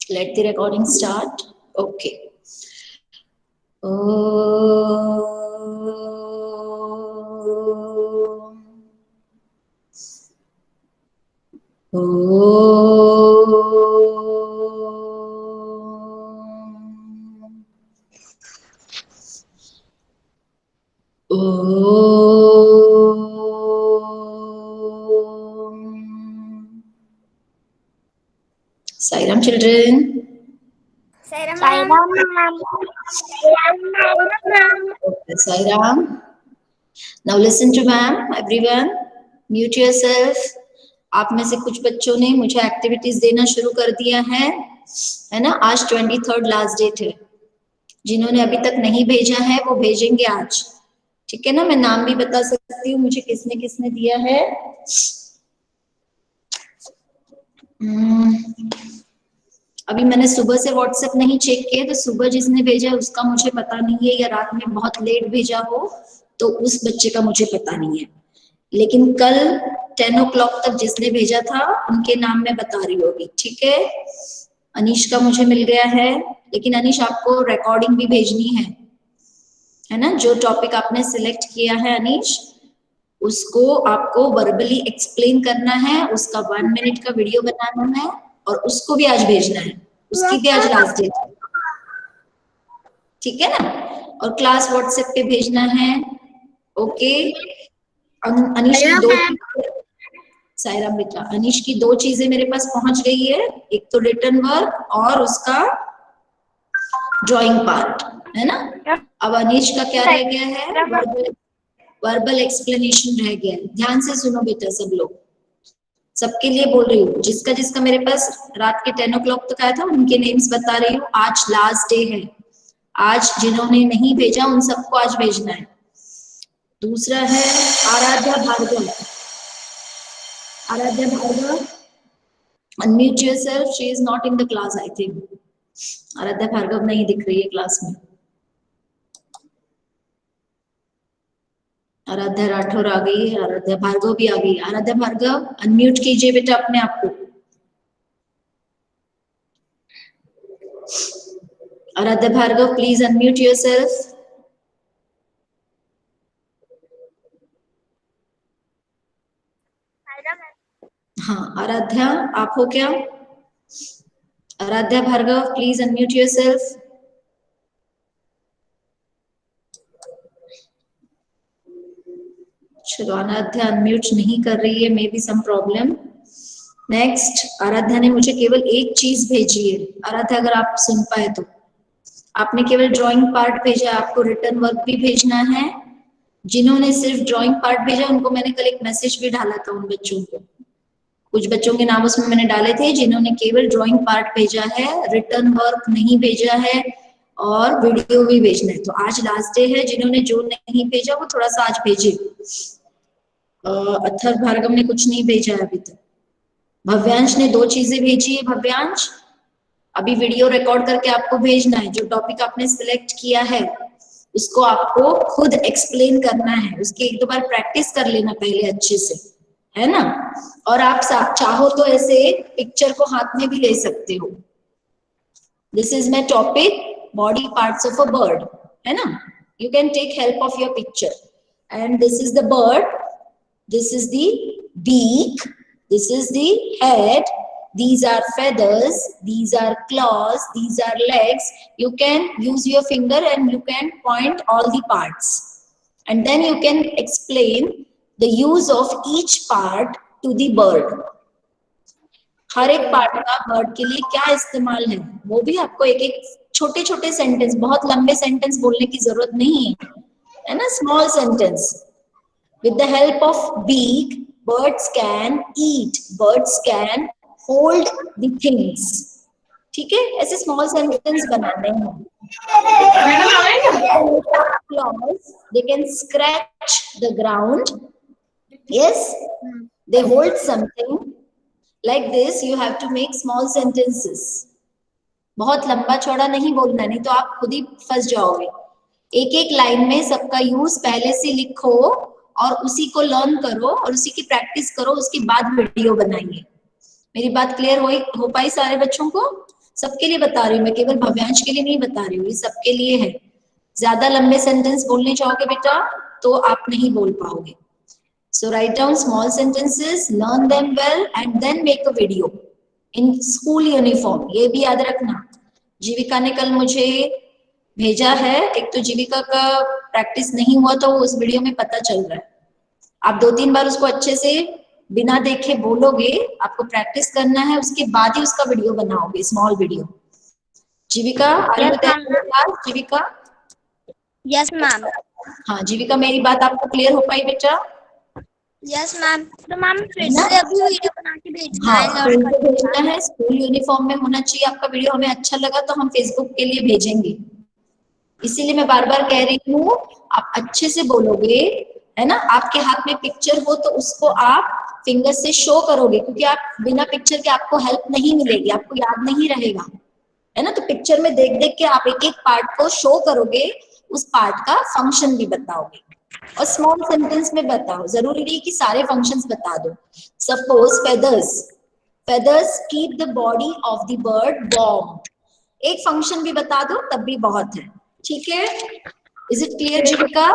Let the recording start. Okay. Sairam children. Sairam ma'am. Okay, Sairam. Now listen to ma'am, everyone. Mute yourself. आप में से कुछ बच्चों ने मुझे एक्टिविटीज देना शुरू कर दिया है ना। आज 23rd लास्ट डेट है। जिन्होंने अभी तक नहीं भेजा है वो भेजेंगे आज, ठीक है ना। मैं नाम भी बता सकती हूँ मुझे किसने किसने दिया है। अभी मैंने सुबह से व्हाट्सएप नहीं चेक किया, तो सुबह जिसने भेजा उसका मुझे पता नहीं है, या रात में बहुत लेट भेजा हो तो उस बच्चे का मुझे पता नहीं है। लेकिन कल 10 o'clock तक जिसने भेजा था उनके नाम मैं बता रही होगी, ठीक है। अनीश का मुझे मिल गया है, लेकिन अनीश आपको रिकॉर्डिंग भी भेजनी है ना। जो टॉपिक आपने सिलेक्ट किया है अनीश, उसको आपको वर्बली एक्सप्लेन करना है, उसका 1 मिनट का वीडियो बनाना है और उसको भी आज भेजना है। उसकी भी आज लास्ट डेट है, ठीक है ना। और क्लास व्हाट्सएप पे भेजना है। ओके अनीश की दो, सायराम बेटा, अनीश की 2 चीजें मेरे पास पहुंच गई है, एक तो रिटन वर्क और उसका ड्राइंग पार्ट, है ना। अब अनीश का क्या रह गया है, वर्बल एक्सप्लेनेशन रह गया है। ध्यान से सुनो बेटा सब लोग, सबके लिए बोल रही हूँ। जिसका जिसका मेरे पास रात के 10 o'clock तक आया था उनके नेम्स बता रही हूँ। आज लास्ट डे है, आज जिन्होंने नहीं भेजा उन सबको आज भेजना है। दूसरा है Aaradhya Bhargava. Aaradhya Bhargava, unmute yourself. She is not in the class, I think. Aaradhya Bhargava नहीं दिख रही है क्लास में। आराध्या राठौर आ गई है, आराध्या भार्गव भी आ गई। आराध्या भार्गव अनम्यूट कीजिए बेटा अपने आप को। Aaradhya Bhargav please unmute yourself. हाँ आराध्या आप हो क्या? Aaradhya Bhargav please unmute yourself. चलो आराध्या अनम्यूट नहीं कर रही है, maybe some problem. Next, Aaradhya ने मुझे केवल एक चीज भेजी है। आराध्या अगर आप सुन पाए तो, आपने केवल ड्राइंग पार्ट भेजा, आपको रिटर्न वर्क भी भेजना है। जिन्होंने सिर्फ ड्राइंग पार्ट भेजा उनको मैंने कल एक मैसेज भी डाला था। उन बच्चों को, कुछ बच्चों के नाम उसमें मैंने डाले थे जिन्होंने केवल ड्राइंग पार्ट भेजा है, रिटर्न वर्क नहीं भेजा है और वीडियो भी भेजना है। तो आज लास्ट डे है, जिन्होंने जो नहीं भेजा वो थोड़ा सा आज भेजे। अथर भार्गव ने कुछ नहीं भेजा है अभी तक। भव्यांश ने 2 चीजें भेजी है। भव्यांश अभी वीडियो रिकॉर्ड करके आपको भेजना है। जो टॉपिक आपने सिलेक्ट किया है उसको आपको खुद एक्सप्लेन करना है। उसकी 1-2 बार प्रैक्टिस कर लेना पहले अच्छे से, है ना। और आप चाहो तो ऐसे पिक्चर को हाथ में भी ले सकते हो। This is my topic, body parts of a bird, है ना। You can take help of your picture. And this is the bird, this is the beak, this is the head, these are feathers, these are claws, these are legs. You can use your finger and you can point all the parts, and then you can explain the use of each part to the bird. हर एक part का bird के लिए क्या इस्तेमाल है वो भी आपको एक एक छोटे छोटे सेंटेंस, बहुत लंबे सेंटेंस बोलने की जरूरत नहीं है ना। Small sentence. With the help of beak, birds can eat, birds can hold the things. ठीक है, ऐसे small sentence बनाने हैं। Claws, they can scratch the ground. Yes, they hold something. Like this, you have to make small sentences. बहुत लंबा चौड़ा नहीं बोलना, नहीं तो आप खुद ही फंस जाओगे। एक एक लाइन में सबका यूज पहले से लिखो और उसी को लर्न करो और उसी की प्रैक्टिस करो, उसके बाद वीडियो बनाइए। मेरी बात क्लियर हो पाई सारे बच्चों को? सबके लिए बता रही हूँ मैं, केवल भव्यांश के लिए नहीं बता रही हूँ, ये सबके लिए है। ज्यादा लंबे सेंटेंस बोलने जाओगे बेटा तो आप नहीं बोल पाओगे। So write down small sentences, learn them well and then make a video in school uniform. ये भी याद रखना। जीविका ने कल मुझे भेजा है, एक तो जीविका का प्रैक्टिस नहीं हुआ तो वो उस वीडियो में पता चल रहा है। आप 2-3 बार उसको अच्छे से बिना देखे बोलोगे, आपको प्रैक्टिस करना है, उसके बाद ही उसका वीडियो बनाओगे, small video. Jeevika are you there? Jeevika? Yes ma'am. हाँ जीविका, मेरी बात आपको क्लियर हो पाई बेटा? Yes ma'am. तो मैम फिर से अभी वीडियो बना के भेजना हाँ, है, लोड करके भेजना है, स्कूल यूनिफॉर्म में होना चाहिए आपका वीडियो। हमें अच्छा लगा तो हम फेसबुक के लिए भेजेंगे, इसीलिए मैं बार बार कह रही हूँ आप अच्छे से बोलोगे, है ना। आपके हाथ में पिक्चर हो तो उसको आप फिंगर से शो करोगे, क्योंकि आप बिना पिक्चर के आपको हेल्प नहीं मिलेगी, आपको याद नहीं रहेगा, है ना। तो पिक्चर में देख देख के आप एक एक पार्ट को शो करोगे, उस पार्ट का फंक्शन भी बताओगे और स्मॉल सेंटेंस में बताओ, जरूरी नहीं कि सारे फंक्शंस बता दो। Suppose feathers, feathers keep the body of the bird warm, एक फंक्शन भी बता दो तब भी बहुत है, ठीक है। Is it clear Jeevika?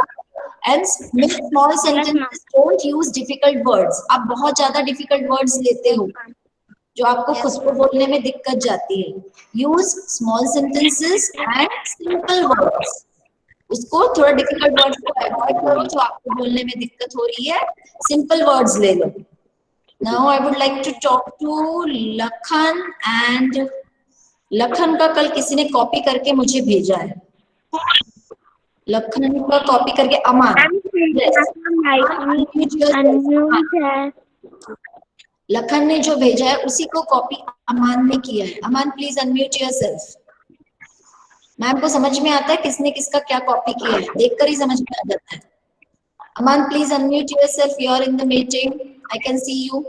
And make small sentences, don't use difficult words. आप बहुत ज्यादा डिफिकल्ट वर्ड्स लेते हो जो आपको खुद को बोलने में दिक्कत जाती है। Use small sentences and simple words. उसको थोड़ा डिफिकल्ट वर्ड्स को अवॉइड करो जो आपको बोलने में दिक्कत हो रही है, सिंपल वर्ड्स ले लो। Now I would like to talk to Lakhan and Lakhan का कल किसी ने कॉपी करके मुझे भेजा है, लखन का कॉपी करके अमान। लखन ने जो भेजा है उसी को कॉपी अमान ने किया है। Aman please unmute yourself. Ma'am को समझ में आता है किसने किसका क्या कॉपी किया है, देखकर ही समझ में आ जाता है। Aman please unmute yourself, you are in the meeting, I can see you.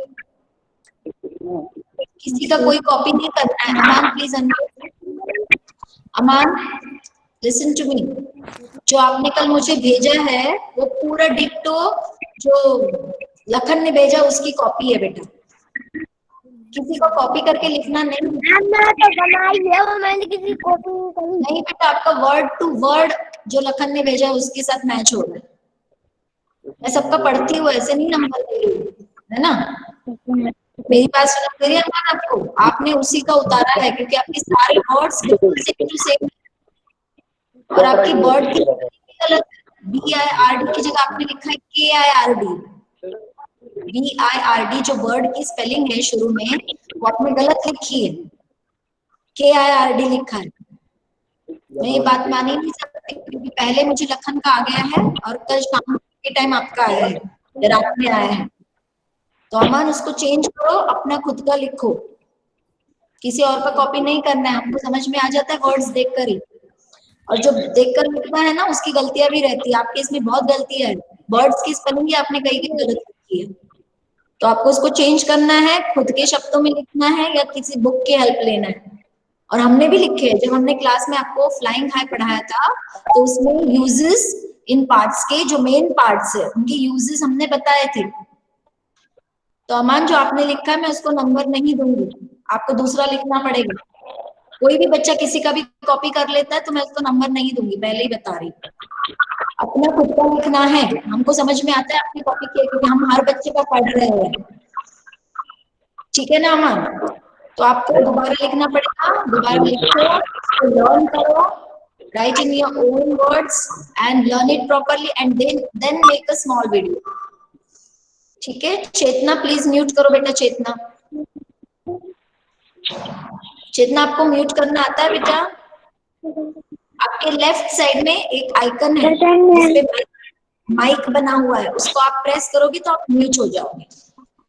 किसी का कोई कॉपी नहीं करना है। Aman please unmute. Aman listen to me, जो आपने कल मुझे भेजा है वो पूरा डिक्टो जो लखन ने भेजा उसकी कॉपी है बेटा, किसी को कॉपी करके लिखना नहीं। तो बनाई है वो, मैंने किसी कॉपी नहीं बेटा, आपका वर्ड टू वर्ड जो लखन ने भेजा है उसके साथ मैच हो रहा है। मैं सबका पढ़ती हूँ, ऐसे नहीं नंबर दे रही हूँ, है ना। मेरी बात सुना दे रही है आपको, आपने उसी का उतारा है क्योंकि आपके सारे वर्ड्स बिल्कुल सेम टू सेम और आपकी वर्ड की गलत, BIRD की जगह आपने लिखा है KIRD। BIRD जो वर्ड की स्पेलिंग है शुरू में वो आपने गलत लिखी है, KIRD लिखा है। मैं ये बात मान ही नहीं सकती क्योंकि पहले मुझे लखन का आ गया है और कल शाम के टाइम आपका आया है, रात में आया है। तो अमन उसको चेंज करो, अपना खुद का लिखो, किसी और का कॉपी नहीं करना है। आपको समझ में आ जाता है वर्ड्स देखकर ही, और जो देखकर लिखना है ना उसकी गलतियां भी रहती है। आपके इसमें बहुत गलतियां है, वर्ड्स की स्पेलिंग ही आपने कहीं कहीं गलत लिखी है, तो आपको उसको चेंज करना है, खुद के शब्दों में लिखना है या किसी बुक की हेल्प लेना है। और हमने भी लिखे हैं, जब हमने क्लास में आपको फ्लाइंग हाई पढ़ाया था तो उसमें यूजेस इन पार्ट्स के जो मेन पार्ट्स है उनके यूजेस हमने बताए थे। तो अमान जो आपने लिखा है मैं उसको नंबर नहीं दूंगी, आपको दूसरा लिखना पड़ेगा। कोई भी बच्चा किसी का भी कॉपी कर लेता है तो मैं उसको नंबर नहीं दूंगी, पहले ही बता रही हूँ। अपना खुद का लिखना है, हमको समझ में आता है आपने कॉपी किया क्योंकि हम हर बच्चे का पढ़ रहे हैं, ठीक है ना अमन। तो आपको दोबारा लिखना पड़ेगा, दोबारा लिखो, लर्न करो, write in your own words and learn it properly and then make a small video, ठीक है। चेतना प्लीज म्यूट करो बेटा, चेतना, चेतना आपको म्यूट करना आता है बेटा। आपके लेफ्ट साइड में एक आइकन है जिसपे माइक बना हुआ है, उसको आप प्रेस करोगे तो आप म्यूट हो जाओगे।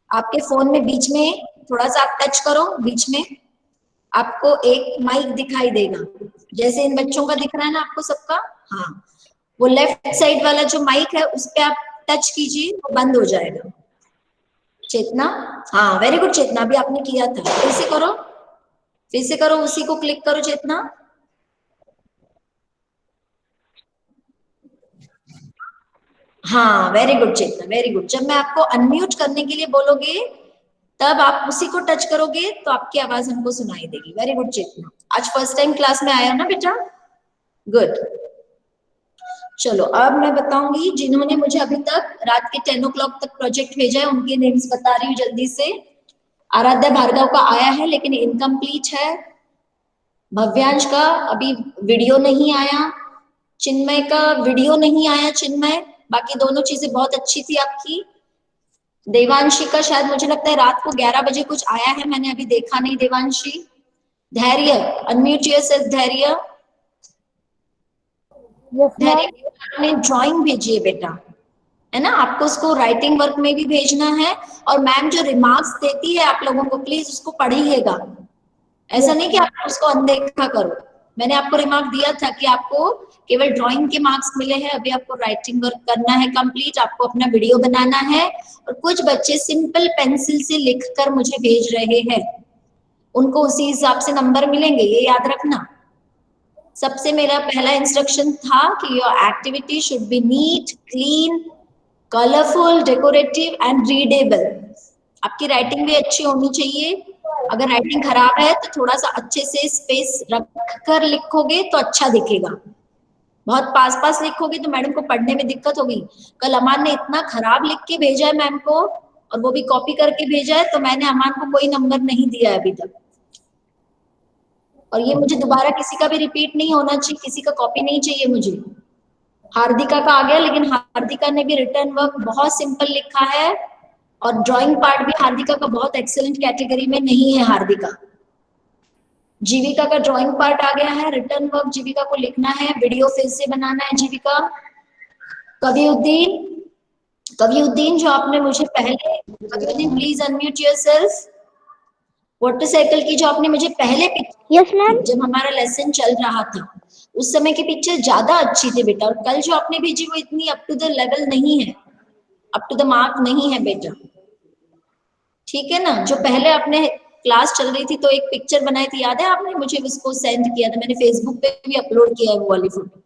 आपके फोन में बीच में थोड़ा सा आप टच करो, बीच में आपको एक माइक दिखाई देगा, जैसे इन बच्चों का दिख रहा है ना आपको सबका। हाँ, वो लेफ्ट साइड वाला जो माइक है उस पे आप टच कीजिए, वो बंद हो जाएगा। चेतना, हाँ वेरी गुड चेतना, अभी आपने किया था, फिर से करो, फिर से करो, उसी को क्लिक करो चेतना। हाँ वेरी गुड चेतना, वेरी गुड। जब मैं आपको अनम्यूट करने के लिए बोलोगे तब आप उसी को टच करोगे तो आपकी आवाज हमको सुनाई देगी। वेरी गुड चेतना, आज फर्स्ट टाइम क्लास में आया हो ना बेटा, गुड। चलो अब मैं बताऊंगी जिन्होंने मुझे अभी तक रात के 10 o'clock तक प्रोजेक्ट भेजा है उनके नेम्स बता रही हूँ जल्दी से। आराध्या भार्गव का आया है लेकिन इनकम्प्लीट है। भव्यांश का अभी वीडियो नहीं आया। चिन्मय का वीडियो नहीं आया चिन्मय, बाकी दोनों चीजें बहुत अच्छी थी आपकी। देवांशी का शायद मुझे लगता है रात को 11 बजे कुछ आया है, मैंने अभी देखा नहीं। देवांशी, धैर्य अनम्यूट योरसेल्फ। धैर्य, धैर्य ने ड्राइंग भेजी है बेटा, है ना, आपको उसको राइटिंग वर्क में भी भेजना है। और मैम जो रिमार्क्स देती है आप लोगों को प्लीज उसको पढ़िएगा, ऐसा नहीं कि आप उसको अनदेखा करो। मैंने आपको रिमार्क दिया था कि आपको केवल ड्राइंग के मार्क्स मिले हैं, अभी आपको राइटिंग वर्क करना है कंप्लीट, आपको अपना वीडियो बनाना है। और कुछ बच्चे सिंपल पेंसिल से लिखकर मुझे भेज रहे हैं, उनको उसी हिसाब से नंबर मिलेंगे, ये याद रखना। सबसे मेरा पहला इंस्ट्रक्शन था कि your activity should be neat, clean, colourful, decorative and readable. आपकी राइटिंग भी अच्छी होनी चाहिए। अगर राइटिंग खराब है तो थोड़ा सा अच्छे से स्पेस रख कर लिखोगे तो अच्छा दिखेगा। बहुत पास पास लिखोगे तो मैडम को पढ़ने में दिक्कत होगी। कल अमान ने इतना खराब लिख के भेजा है मैम को, और वो भी कॉपी करके भेजा है, तो मैंने अमान को कोई नंबर नहीं दिया है अभी तक। और ये मुझे दोबारा किसी का भी रिपीट नहीं होना चाहिए, किसी का कॉपी नहीं चाहिए मुझे। हार्दिका का आ गया, लेकिन हार्दिका ने भी रिटर्न वर्क बहुत सिंपल लिखा है, और ड्राइंग पार्ट भी हार्दिका का बहुत एक्सेलेंट कैटेगरी में नहीं है। हार्दिका, जीविका का ड्राइंग पार्ट आ गया है, रिटर्न वर्क जीविका को लिखना है, वीडियो फिर से बनाना है जीविका। कविउद्दीन, कविउद्दीन जो आपने मुझे पहले, Kaviuddin please unmute yourself. Water cycle की जो आपने मुझे पहले यस मैम, जब हमारा लेसन चल रहा था उस समय की पिक्चर ज्यादा अच्छी थी बेटा, और कल जो आपने भेजी वो इतनी अप टू द लेवल नहीं है, अप टू द मार्क नहीं है बेटा, ठीक है ना। जो पहले आपने क्लास चल रही थी तो एक पिक्चर बनाई थी, याद है आपने मुझे उसको सेंड किया था, मैंने फेसबुक पे भी अपलोड किया है वो वाली फोटो,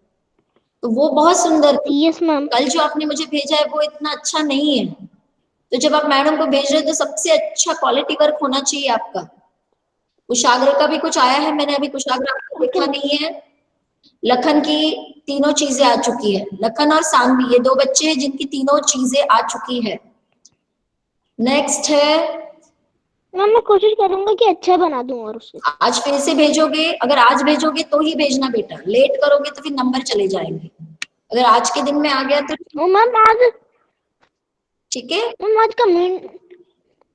तो वो बहुत सुंदर थी। यस मैम, कल जो आपने मुझे भेजा है वो इतना अच्छा नहीं है। तो जब आप मैडम को भेज रहे हो तो सबसे अच्छा क्वालिटी वर्क होना चाहिए आपका। कुशाग्र का भी कुछ आया है, मैंने अभी कुशाग्र आपको देखा नहीं है। लखन की तीनों चीजें आ चुकी है, लखन और सानवी ये दो बच्चे हैं जिनकी तीनों चीजें आ चुकी है। नेक्स्ट है, मैम मैं कोशिश करूंगा कि अच्छा बना दूं और उसे। आज फिर से भेजोगे, अगर आज भेजोगे तो ही भेजना बेटा, लेट करोगे तो फिर नंबर चले जाएंगे। अगर आज के दिन में आ गया तो ओ मैम आज, ठीक है। मैम आज का मेन,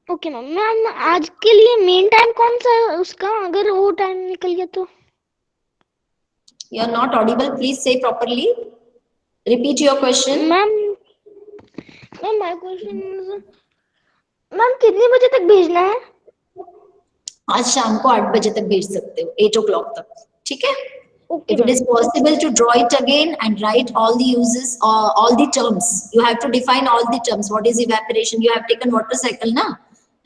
ओके मैम, मैम आज के लिए मेन टाइम कौन सा है उसका, अगर वो टाइम निकल गया तो? You are not audible, please say properly, repeat your question. Ma'am, ma'am my question, ma'am कितने बजे तक भेजना है? आज शाम को 8 बजे तक भेज सकते हो, 8 o'clock तक, ठीक है। Okay If it ma'am, is possible to draw it again and write all the uses or all the terms, you have to define all the terms. What is evaporation? You have taken water cycle, na?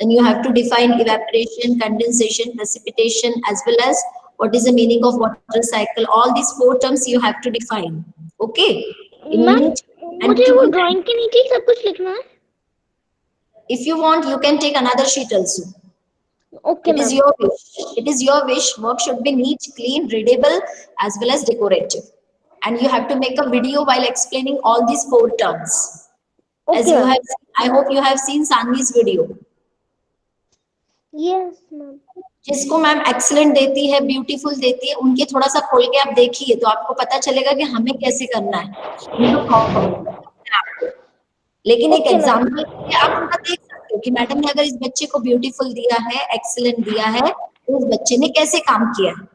Then you have to define evaporation, condensation, precipitation, as well as what is the meaning of water cycle. All these 4 terms you have to define. Okay? In ma'am neat and मुझे वो clean. Drawing के नीचे ही सब कुछ लिखना है? If you want, you can take another sheet also. Okay It is ma'am, your wish. It is your wish. Work should be neat, clean, readable, as well as decorative. And you have to make a video while explaining all these 4 terms. As okay you ma'am, have, I hope you have seen Sanvi's video. Yes ma'am, जिसको ma'am excellent देती है, beautiful देती है, उनके थोड़ा सा खोल के आप देखिए तो आपको पता चलेगा कि हमें कैसे करना है। लेकिन एक ओके मैम, एग्जाम्पल आप उनका देख सकते हो कि मैडम ने अगर इस बच्चे को ब्यूटीफुल दिया है, एक्सीलेंट दिया है, तो उस बच्चे ने कैसे काम किया है।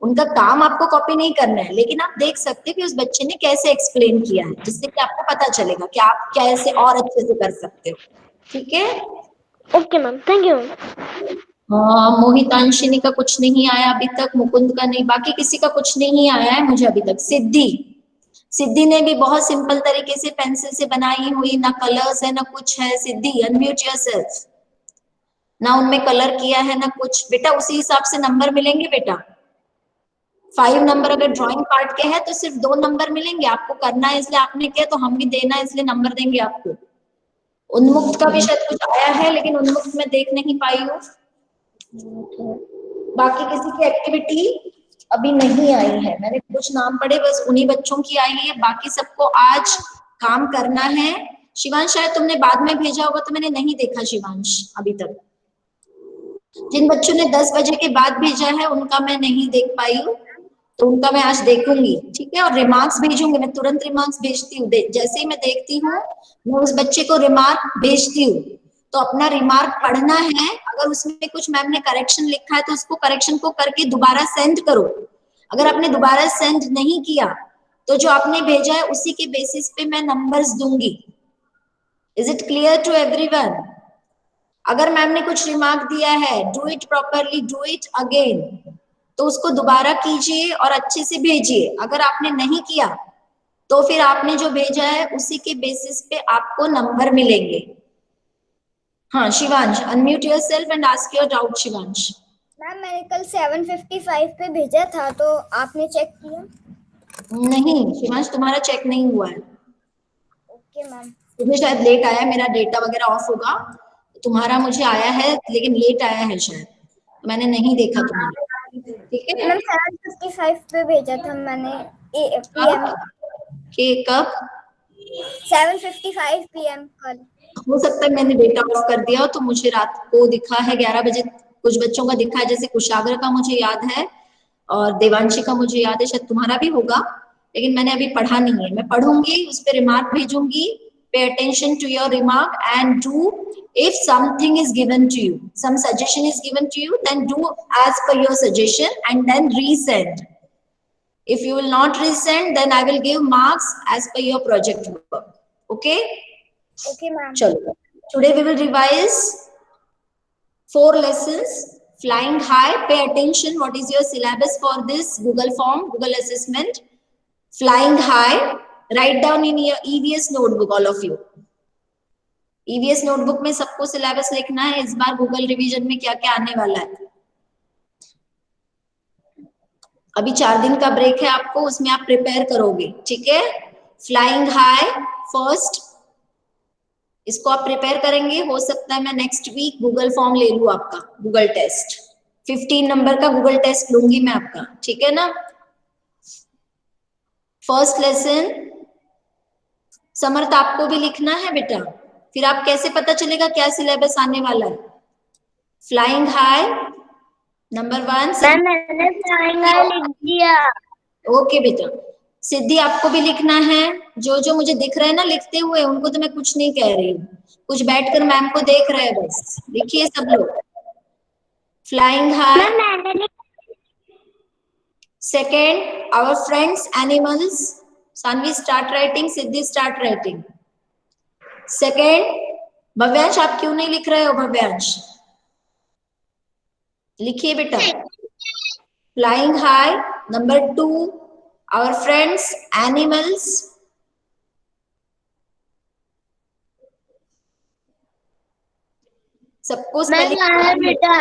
उनका काम आपको कॉपी नहीं करना है, लेकिन आप देख सकते हो कि उस बच्चे ने कैसे एक्सप्लेन किया है, जिससे कि आपको पता चलेगा कि आप कैसे और अच्छे से कर सकते हो, ठीक है। Okay ma'am, thank you ma'am. Mohitanshini का कुछ नहीं आया अभी तक, मुकुंद का नहीं, बाकी किसी का कुछ नहीं आया है मुझे अभी तक। सिद्धि, सिद्धि ने भी बहुत सिंपल तरीके से पेंसिल से बनाई हुई, ना कलर्स है ना कुछ है। सिद्धि अनम्यूट योरसेल्फ। ना उनमें कलर किया है ना कुछ, बेटा उसी हिसाब से नंबर मिलेंगे बेटा। 5 नंबर अगर ड्राइंग पार्ट के हैं तो सिर्फ 2 नंबर मिलेंगे, आपको करना है इसलिए आपने किया, तो हम भी देना है इसलिए नंबर देंगे आपको। उन्मुक्त का भी शायद कुछ आया है, लेकिन उन्मुक्त मैं देख नहीं पाई हूँ। बाकी किसी की एक्टिविटी अभी नहीं आई है। मैंने कुछ नाम पढ़े, बस उन्हीं बच्चों की आई है, बाकी सबको आज काम करना है। शिवांश शायद तुमने बाद में भेजा होगा, तो मैंने नहीं देखा शिवांश अभी तक। जिन बच्चों ने 10 बजे के बाद भेजा है उनका मैं नहीं देख पाई हूँ, तो उनका मैं आज देखूंगी, ठीक है। और रिमार्क्स भेजूंगी, मैं तुरंत रिमार्क्स भेजती हूँ। जैसे ही मैं देखती हूँ मैं उस बच्चे को रिमार्क भेजती हूँ। तो अपना रिमार्क पढ़ना है, अगर उसमें कुछ मैम ने करेक्शन लिखा है तो उसको करेक्शन को करके दोबारा सेंड करो। अगर आपने दोबारा सेंड नहीं किया तो जो आपने भेजा है उसी के बेसिस पे मैं नंबर्स दूंगी। Is it clear to everyone? अगर मैम ने कुछ रिमार्क दिया है, do it properly, do it again, तो उसको दोबारा कीजिए और अच्छे से भेजिए। अगर आपने नहीं किया तो फिर आपने जो भेजा है उसी के बेसिस पे आपको नंबर मिलेंगे। हाँ Shivansh, unmute yourself and ask your doubt Shivansh. Ma'am मैंने कल 7:55 पे भेजा था, तो आपने चेक किया? नहीं शिवांश, तुम्हारा चेक नहीं हुआ है। Okay ma'am. तुम्हें शायद लेट आया, मेरा डेटा वगैरह ऑफ होगा, तुम्हारा मुझे आया है लेकिन लेट आया है शायद, मैंने नहीं देखा तुम्हारा, ठीक है। मैम 7:55 पे भेजा था मैंने PM। कि कब? 7:55 PM कल। हो सकता है मैंने डेटा ऑफ कर दिया हो, तो मुझे रात को दिखा है 11 बजे। कुछ बच्चों का दिखा है, जैसे कुशाग्र का मुझे याद है और देवांशी का मुझे याद है, शायद तुम्हारा भी होगा, लेकिन मैंने अभी पढ़ा नहीं है। मैं पढ़ूंगी, उस पर रिमार्क भेजूंगी। Pay attention to your remark and do, if something is given to you, some suggestion is given to you, then do as per your suggestion and then resend. If you will not resend, then I will give marks as per your project work. Okay? Okay ma'am. Chalo. Today we will revise 4 lessons. Flying high, pay attention. What is your syllabus for this Google form, Google assessment? Flying high, write down in your EVS notebook, all of you. EVS notebook में सबको syllabus लिखना है इस बार Google revision में क्या क्या आने वाला है। अभी 4 दिन का ब्रेक है आपको, उसमें आप प्रिपेयर करोगे, ठीक है। फ्लाइंग हाई फर्स्ट, इसको आप प्रिपेयर करेंगे। हो सकता है मैं नेक्स्ट वीक गूगल फॉर्म ले लूं आपका, गूगल टेस्ट 15 नंबर का गूगल टेस्ट लूंगी मैं आपका, ठीक है ना। फर्स्ट लेसन समर्थ आपको भी लिखना है बेटा, फिर आप कैसे पता चलेगा क्या सिलेबस आने वाला है। Flying high number 1। मैंने फ्लाइंग हाई लिख दिया। ओके बेटा, सिद्धि आपको भी लिखना है। जो जो मुझे दिख रहा है ना लिखते हुए, उनको तो मैं कुछ नहीं कह रही हूँ, कुछ बैठकर मैम को देख रहे हैं बस। लिखिए सब लोग, flying high. Second, our friends animals. Saanvi start writing, Siddhi start writing. Second, Bhavyansh आप क्यों नहीं लिख रहे हो? भव्यांश लिखिए बेटा, flying high. Number 2, our friends animals. सबको बेटा।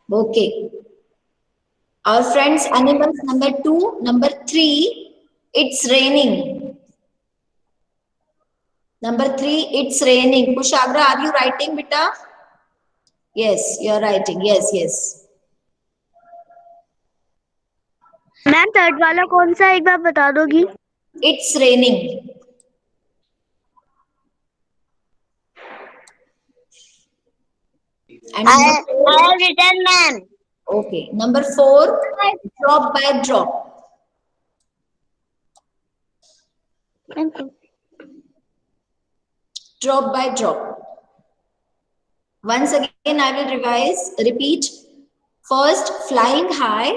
Okay, our friends animals number 2। Number 3, it's raining. Number 3, it's raining. Kushagra are you writing बेटा? Yes you are writing, yes yes. Ma'am third वाला कौन सा, एक बार बता दोगी? It's raining. And I have written, ma'am. Okay, number 4, drop by drop. Drop by drop. Once again, I will repeat. First, flying high.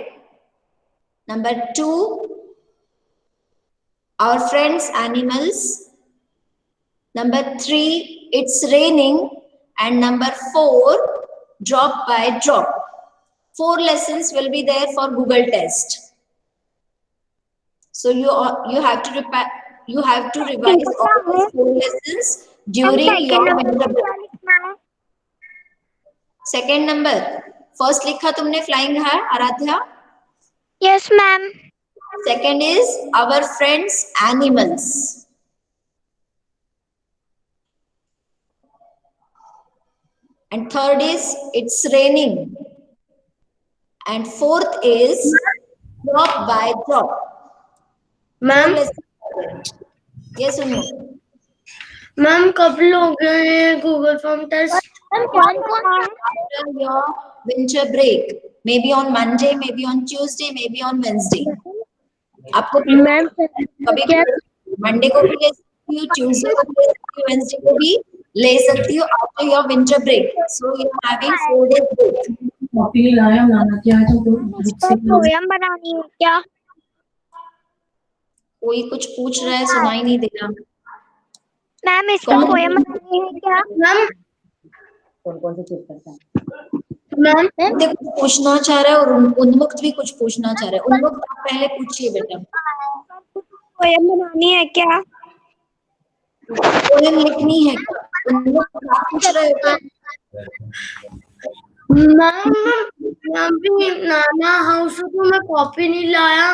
Number 2, our friends animals. Number 3, it's raining. And number 4, drop by drop. 4 lessons will be there for Google test. So you have to revise all these 4 lessons during your second number. First लिखा तुमने flying high, Aaradhya? Yes ma'am. Second is our friends animals. And third is it's raining. And fourth is drop by drop. Ma'am Yes or no? Ma'am कब लोगे ये Google form test? After your winter break, maybe on Monday, maybe on Tuesday, maybe on Wednesday. आपको ma'am कभी Monday को भी ले सकती हूँ, ट्यूसडे को भी ले सकती हूँ, वेंसडे को भी ले सकती हूँ after your winter break. So you are having 4 days break. Copy लाया लाना क्या है तो पोयम बनानी है क्या? कोई कुछ पूछ रहा है, सुनाई नहीं दे रहा. मैम इसका कौन? पोयम बनानी है क्या? मैम कौन से चेक करता है? मैम देखो पूछना चाह रहा है और उन्मुक्त भी कुछ पूछना चाह रहा है. उन्मुक्त आप पहले पूछिए बेटा. पोयम बनानी है क्या? पोएम लिखनी है क्या? उन्मुक्त आप पूछ रहे हो क्या? मैम भी नाना हाउस को मैं कॉपी नहीं लाया,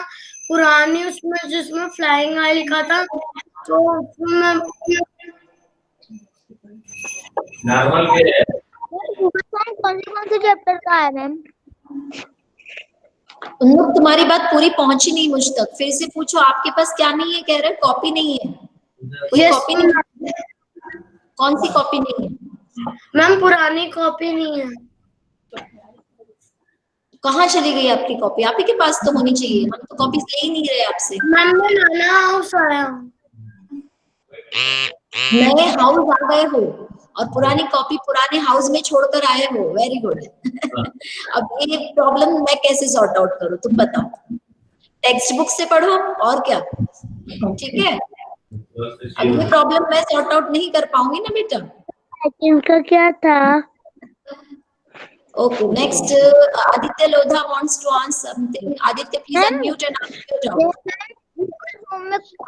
पुरानी उसमें जिसमें फ्लाइंग आई लिखा था, तो उसमें नॉर्मल के कौन से चैप्टर का है मैम? उन्मुक्त तुम्हारी बात पूरी पहुंची नहीं मुझ तक. फिर से पूछो. आपके पास क्या नहीं है? कह रहे कॉपी नहीं है. कोई Yes, कॉपी नहीं है? कौन सी कॉपी नहीं है? मैम पुरानी कॉपी नहीं है. कहाँ चली गई आपकी कॉपी? आप ही के पास तो होनी चाहिए. हम तो कॉपी ले ही नहीं रहे आपसे. मैम मैं नाना हाउस आया हूँ. नए हाउस आ गए हो और पुरानी कॉपी पुराने हाउस में छोड़कर आए हो. Very good. अब ये प्रॉब्लम मैं कैसे सॉर्ट आउट करूं? तुम बताओ. टेक्स्ट बुक से पढ़ो और क्या. ठीक है. अब ये प्रॉब्लम मैं सॉर्ट आउट नहीं कर पाऊंगी ना बेटा. इनका क्या था? Okay, next, Aditya Lodha wants to ask something. Aditya, please unmute and ask your doubt.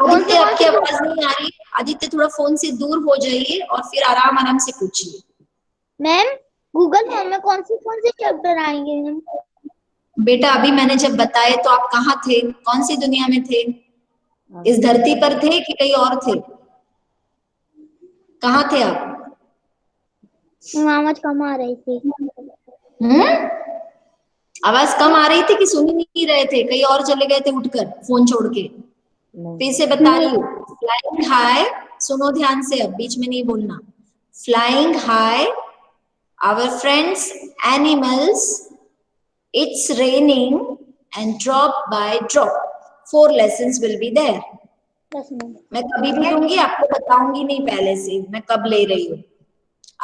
Aditya, आपकी आवाज नहीं आ रही. आदित्य थोड़ा फोन से दूर हो जाइए और फिर आराम आराम से पूछिए. मैम गूगल फॉर्म में कौन से चैप्टर आएंगे मैम? बेटा अभी मैंने जब बताए तो आप कहाँ थे? कौन सी दुनिया में थे? इस धरती पर थे कि कहीं और थे? कहाँ थे आप? आवाज कम आ रही थी. आवाज कम आ रही थी कि सुन ही नहीं रहे थे? कहीं और चले गए थे उठकर फोन छोड़ के? फिर से बता रही हूँ. Flying high. सुनो ध्यान से, अब बीच में नहीं बोलना. Flying high, our friends animals, it's raining and drop by drop. 4 lessons will be there. मैं कभी भी लूंगी, आपको बताऊंगी नहीं पहले से मैं कब ले रही हूँ.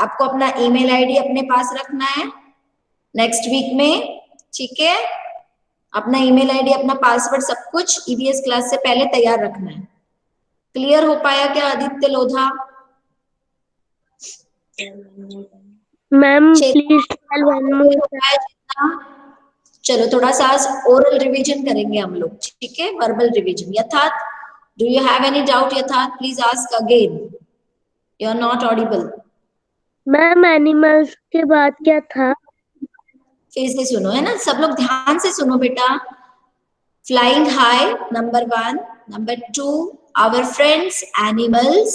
आपको अपना ईमेल आईडी अपने पास रखना है नेक्स्ट वीक में. ठीक है. अपना ईमेल आईडी, अपना पासवर्ड, सब कुछ ईवीएस क्लास से पहले तैयार रखना है. क्लियर हो पाया क्या Aditya Lodha? Ma'am please tell one more. चलो थोड़ा सा ओरल रिवीजन करेंगे हम लोग. ठीक है. Verbal revision. Yatharth, do you have any doubt? Yatharth please ask again. You are not audible. Ma'am animals के बाद क्या था? फिर से सुनो, है ना. सब लोग ध्यान से सुनो बेटा. Flying high number 1, number 2 our friends animals,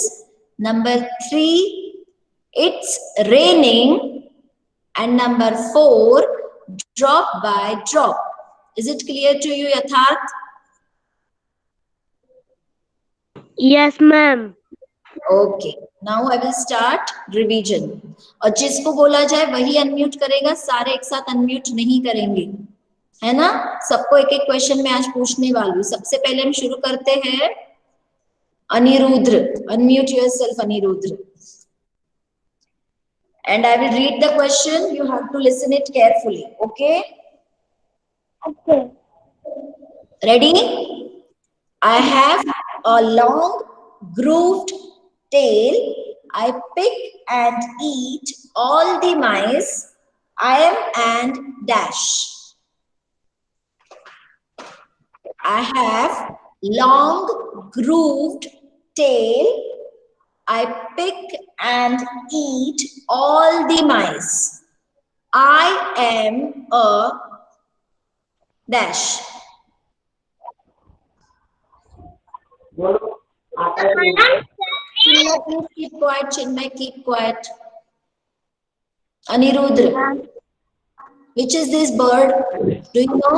number 3 it's raining, and number 4 drop by drop. Is it clear to you Yatharth? Yes ma'am. Okay, now I will start revision. और जिसको बोला जाए वही अनम्यूट करेगा. सारे एक साथ अनम्यूट नहीं करेंगे, है ना. सबको एक एक क्वेश्चन में आज पूछने वाली हूँ. सबसे पहले हम शुरू करते हैं Anirudh. Unmute yourself Anirudh. And I will read the question. You have to listen it carefully. Okay? Okay. Ready? I have a long grooved tail. I pick and eat all the mice. I am and dash. I have long grooved tail. I pick and eat all the mice. I am a dash. Chinmay, please keep quiet. Chinmay, keep quiet. Anirudra, which is this bird? Do you know?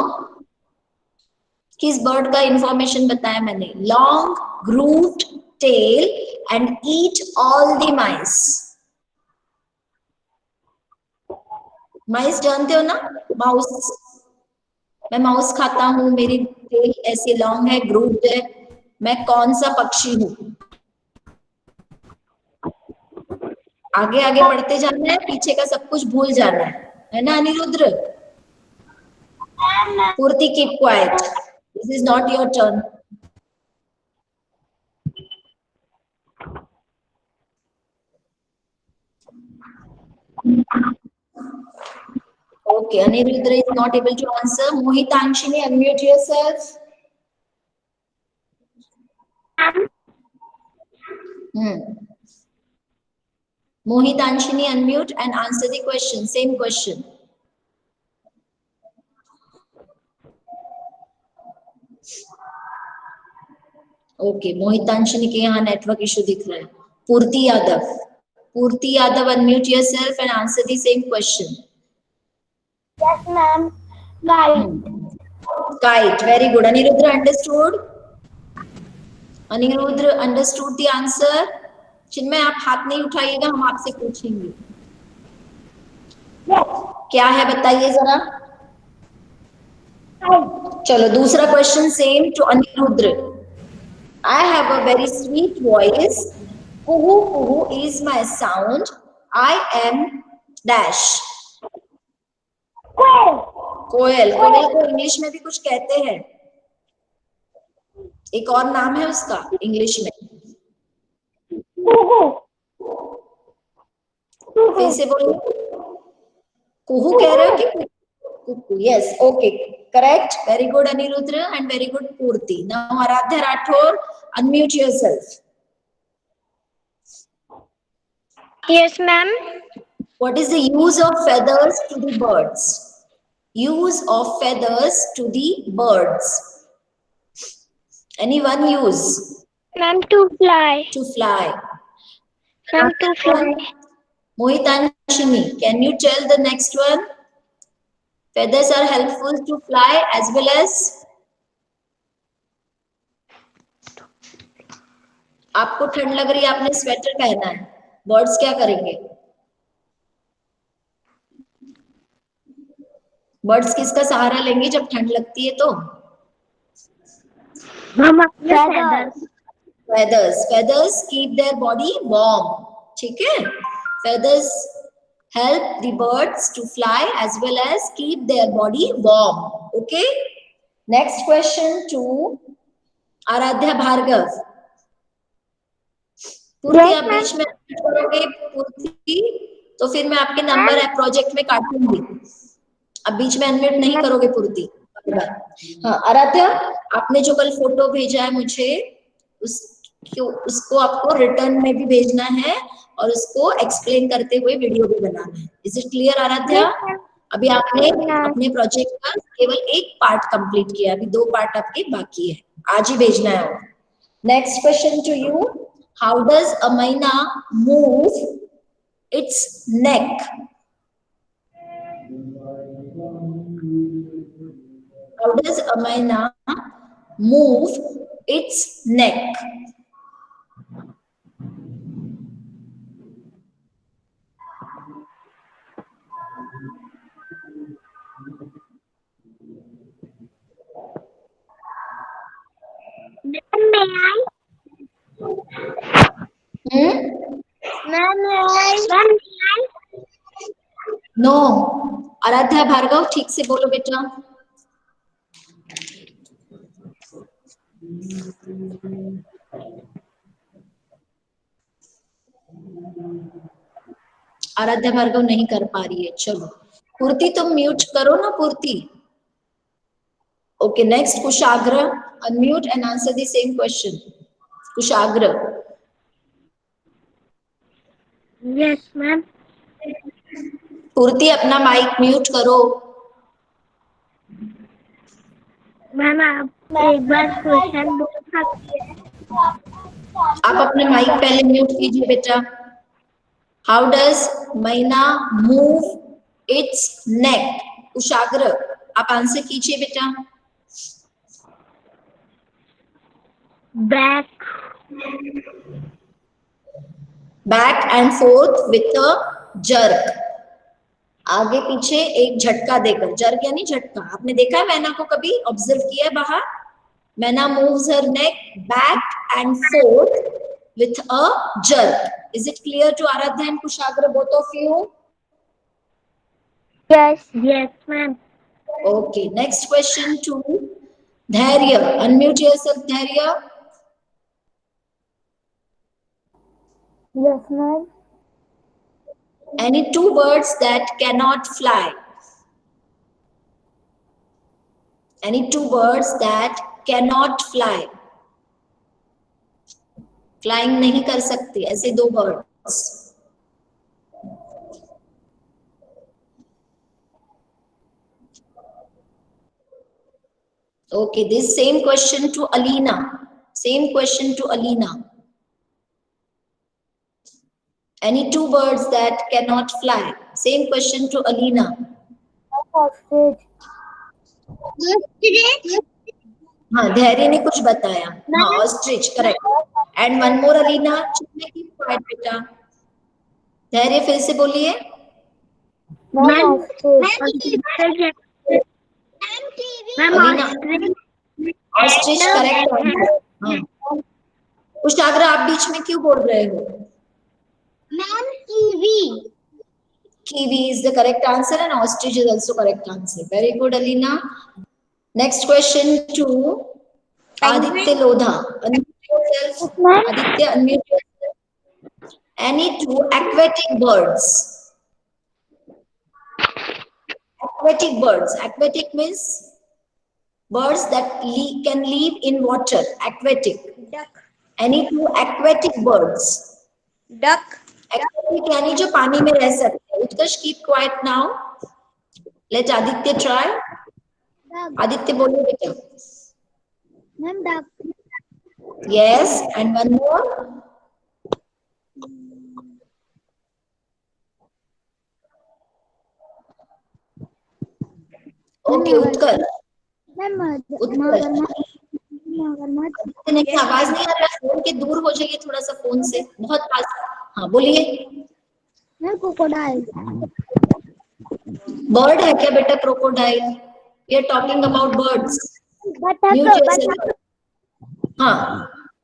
किस bird का information बताया मैंने? Long grooved tail and eat all the mice. Mice जानते हो ना? Mouse. मैं mouse खाता हूं, मेरी टेल ऐसे लॉन्ग है, ग्रूव्ड है. मैं कौन सा पक्षी हूं? आगे आगे बढ़ते जाना है, पीछे का सब कुछ भूल जाना है ना अनिरुद्र? पूर्ति, keep quiet. This is not your turn. Okay, Anirudra is not able to answer. Mohitanshini, unmute yourself. Mohitanshini, unmute and answer the question. Same question. Okay, Mohitanshni के यहाँ नेटवर्क इशू दिख रहा है. पूर्ति यादव, पूर्ति Yadav, unmute yourself and answer the same question. Yes ma'am. Kite, very good. Anirudra understood? Anirudra understood the answer? चिन्मय, आप हाथ नहीं उठाइएगा, हम आपसे पूछेंगे. क्या है बताइए जरा. चलो दूसरा question same to Anirudra. I have a very sweet voice. Kuhu kuhu is my sound. I am dash. कोयल. कोयल को इंग्लिश में भी कुछ कहते हैं, एक और नाम है उसका इंग्लिश में. फिर से बोलो. कुहू कह रहे हो कि cuckoo? Yes, okay, correct. Very good Anirudra and very good Purti. Now Aradhya Rathore, unmute yourself. Yes ma'am. What is the use of feathers to the birds? Use of feathers to the birds. Anyone use? Ma'am, to fly. To fly. Ma'am, to fly. Mohitanshini, can you tell the next one? Feathers are helpful to fly as well as. आपको ठंड लग रही है, आपने sweater पहना है. Birds क्या करेंगे? बर्ड्स किसका सहारा लेंगे जब ठंड लगती है तो? feathers. Feathers keep their body warm. ठीक है? Feathers help the birds to fly as well as keep their body warm. Okay? Next question to Aaradhya Bhargava. पूर्ति, आप बीच में करोगे पूर्ति, तो फिर मैं आपके नंबर है प्रोजेक्ट में काटूंगी. अब बीच में अनम्यूट नहीं करोगे पूर्ति. हाँ आराध्या, आपने जो कल फोटो भेजा है मुझे, उसको आपको रिटर्न में भी भेजना है और उसको एक्सप्लेन करते हुए वीडियो भी बनाना है. Is it clear Aaradhya? अभी आपने अपने प्रोजेक्ट का केवल एक पार्ट कंप्लीट किया, अभी 2 पार्ट आपके बाकी है, आज ही भेजना है. Next question to you. How does a myna move its neck? How does a myna move its neck? No, Aaradhya Bhargav, ठीक से बोलो बेटा. आराध्या भार्गव नहीं कर पा रही है. चलो पूर्ति, तुम म्यूट करो ना पूर्ति. Okay, next Kushagra, unmute and answer the same question. Kushagra. Yes ma'am. पूर्ति, अपना माइक म्यूट करो. मैम, आप एक बार क्वेश्चन बोल सकती हैं? आप अपना माइक पहले म्यूट कीजिए बेटा. How does Maina move its neck? कुशाग्र, आप आंसर कीजिए बेटा. Back and forth with a jerk. आगे पीछे एक झटका देकर. जर्क यानी झटका. आपने देखा है मैना को कभी? ऑब्जर्व किया है बाहर? मैना moves her neck back and forth with a jerk. Is it clear to Aradhya and Kushagra, both of you? Yes, ma'am. Okay, next question to Dhairya. Unmute yourself, Dhairya. Yes, ma'am. Any two birds that cannot fly? Any two birds that cannot fly? Flying नहीं कर सकते, ऐसे दो birds. Okay, this same question to Alina. Same question to Alina. Any two birds that cannot fly? Same question to Alina. हाँ, धैर्य ने कुछ बताया. हाँ, ostrich, correct. And one more, Alina. Keep quiet, बेटा. धैर्य फिर से बोलिए. Alina. Ostrich, correct. हाँ. कुशाग्र, आप बीच में क्यों बोल रहे हो? Ma'am, kiwi. Kiwi is the correct answer and ostrich is also correct answer. Very good, Alina. Next question to Aditya Lodha. Unmute yourself. Aditya, unmute yourself. Any two aquatic birds? Aquatic birds. Aquatic means birds that can live in water. Aquatic. Duck. Any two aquatic birds? Duck. Aquatic यानी जो पानी में रह सकते हैं. Utkarsh, keep quiet now. Let Aditya try. Aditya बोलो बेटा. Ma'am, duck. Yes, and one more. Okay, Utkarsh. Ma'am, नहीं, आवाज नहीं आ रहा. फोन के दूर हो जाइए थोड़ा सा फोन से. बहुत पास. हाँ, बोलिए. crocodile. बर्ड है क्या बेटा crocodile? We are talking about birds. Mute yourself. हाँ,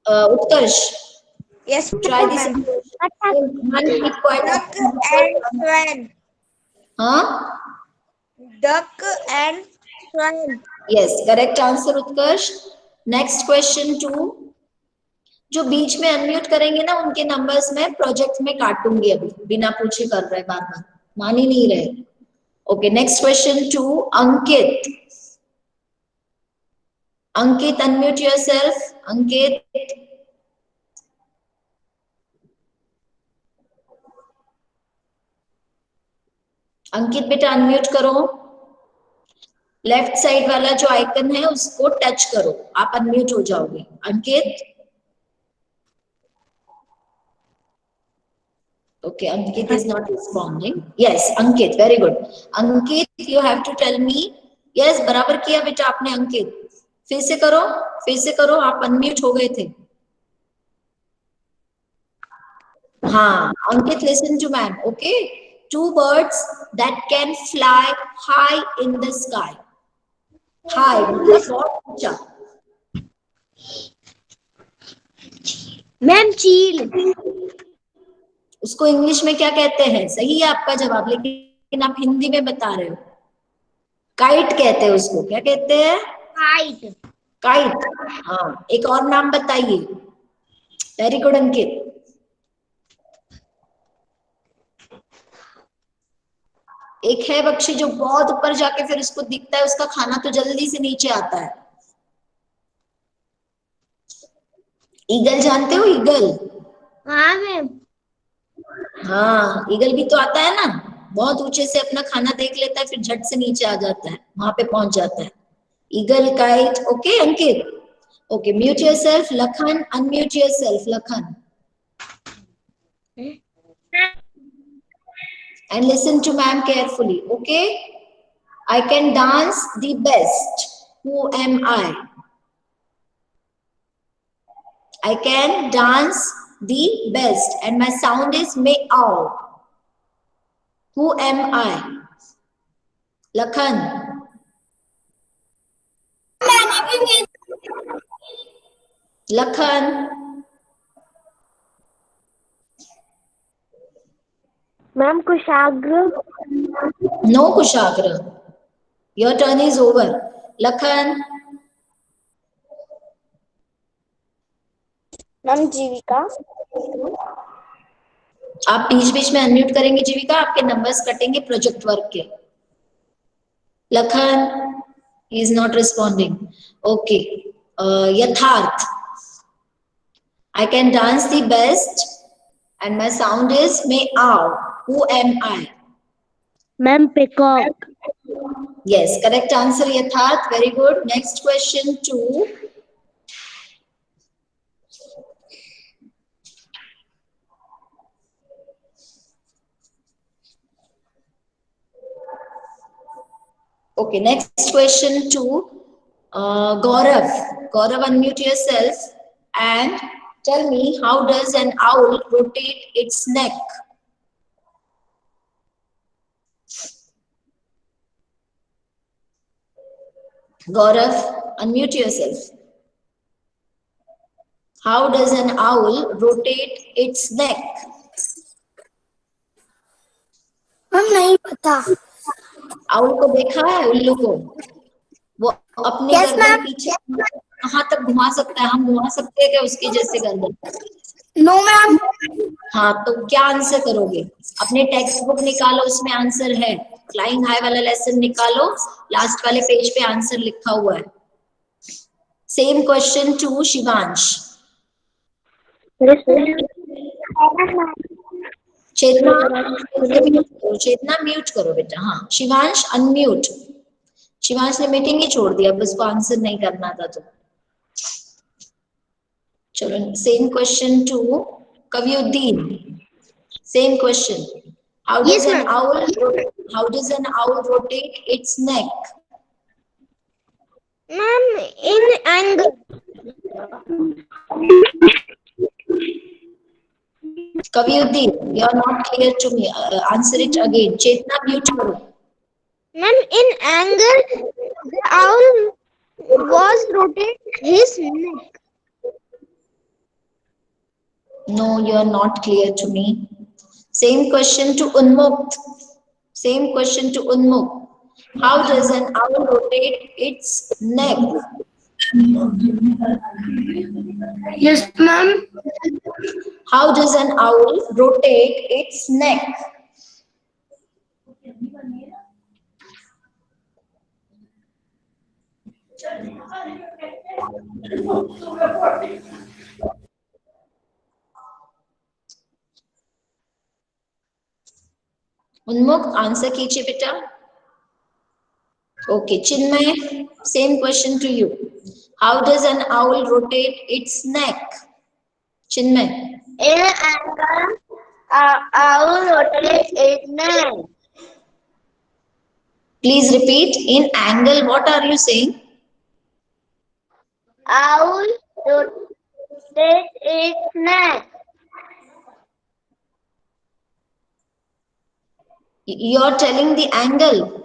उत्कर्ष. Yes, Try this. Keep quiet. Duck and swan. हाँ. Duck and swan. Yes, correct answer Utkarsh. Next question to जो बीच में अनम्यूट करेंगे ना उनके नंबर्स में प्रोजेक्ट में काटूंगी. अभी बिना पूछे कर रहे बार बार, मान ही नहीं रहे. Okay, next question to Ankit. Ankit, unmute yourself. Ankit. Ankit बेटा अनम्यूट करो. लेफ्ट साइड वाला जो आइकन है उसको टच करो, आप अनम्यूट हो जाओगे. अंकित. Okay, Ankit is not responding. Yes, Ankit, very good. Ankit, you have to tell me. Yes, बराबर किया बेटा आपने अंकित. फिर से करो, आप अनम्यूट हो गए थे. हाँ, Ankit, listen to ma'am. Okay, two birds that can fly high in the sky. High, मतलब बहुत ऊंचा. Ma'am, चील. उसको इंग्लिश में क्या कहते हैं? सही है आपका जवाब, लेकिन आप हिंदी में बता रहे हो. काइट कहते हैं उसको. क्या कहते हैं? Kite. काइट. हाँ, एक और नाम बताइए. वेरी गुड अंकित. एक है पक्षी जो बहुत ऊपर जाके फिर उसको दिखता है, उसका खाना तो जल्दी से नीचे आता है. ईगल जानते हो? ईगल. हाँ मैम. हाँ, ईगल भी तो आता है ना, बहुत ऊंचे से अपना खाना देख लेता है, फिर झट से नीचे आ जाता है, वहां पे पहुंच जाता है. Eagle, kite. Okay Ankit. Okay, mute yourself. Lakhan, unmute yourself. Lakhan. and listen to ma'am carefully. Okay, I can dance the best. Who am I? I can dance the best and my sound is meow. Who am I? Lakhan. Lakhan. Ma'am Kushagra. No Kushagra. Your turn is over. Lakhan. Ma'am Jivika. आप बीच बीच में unmute करेंगे जीविका, आपके numbers कटेंगे project work के. Lakhan is not responding. Okay. Yatharth. I can dance the best and my sound is meow. Who am I? Ma'am peacock. Yes, correct answer Yatharth. Very good. Next question 2. Okay, next question 2. Gaurav. Gaurav, unmute yourself and tell me, how does an owl rotate its neck? Gaurav, unmute yourself. How does an owl rotate its neck? Ma'am नहीं पता. Owl को देखा है, उल्लू को? वो अपनी Yes, गर्दन ma'am. पीछे कहाँ तक घुमा सकता है? हम घुमा सकते हैं क्या उसकी जैसे गर्दन? No ma'am. हाँ, तो क्या आंसर करोगे? अपने टेक्स्ट बुक निकालो, उसमें आंसर है. फ्लाइंग हाई वाला लेसन निकालो, लास्ट वाले पेज पे आंसर लिखा हुआ है. Same question to Shivansh. Chetna mute करो बेटा. हाँ, शिवांश अनम्यूट. शिवांश ने मीटिंग ही छोड़ दिया, अब उसको आंसर नहीं करना था तो. चलो, same question to Kaviyuddin. Same question. How does an owl rotate its neck? Ma'am in angle. Kaviyuddin, you are not clear to me. Answer it again. Chetna, mute karo. Ma'am in angle the owl was rotate his neck. No, you are not clear to me. Same question to Unmukt. Same question to Unmukt. How does an owl rotate its neck? Yes, ma'am. How does an owl rotate its neck? Unmukt, answer कीजिए बेटा. Okay, Chinmay, same question to you. How does an owl rotate its neck? Chinmay. In angle, owl rotate its neck. Please repeat. In angle, what are you saying? Owl rotate its neck. You're telling the angle.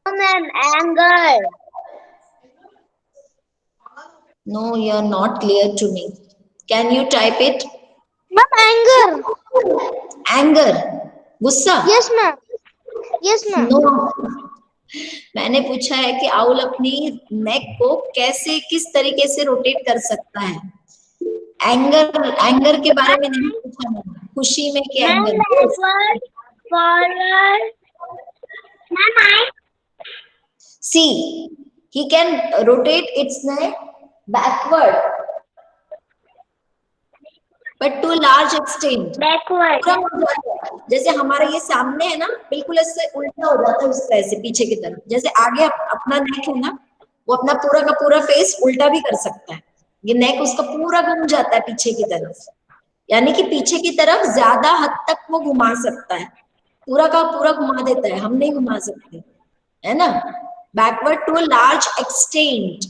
An angle. No, you're not clear to me. Can you type it? Ma'am, anger. Anger. गुस्सा? Yes, ma'am. Yes, ma'am. No. मैंने पूछा है कि owl अपनी नेक को कैसे, किस तरीके से रोटेट कर सकता है. एंगर के बारे में नहीं पूछा मैंने. खुशी में क्या anger? Forward. Ma'am, See, he can rotate its neck backward, but to a large extent. backward. पूरा हो जाता है. जैसे हमारा ये सामने है ना, बिल्कुल ऐसे उल्टा हो जाता है उस तरह से पीछे की तरफ. जैसे आगे अपना नेक है ना, वो अपना पूरा का पूरा फेस उल्टा भी कर सकता है. ये नेक उसका पूरा घूम जाता है पीछे की तरफ. यानी कि पीछे की तरफ ज्यादा हद तक वो घुमा सकता है, पूरा का पूरा घुमा देता है, हम नहीं घुमा सकते, है ना। Backward to a large extent,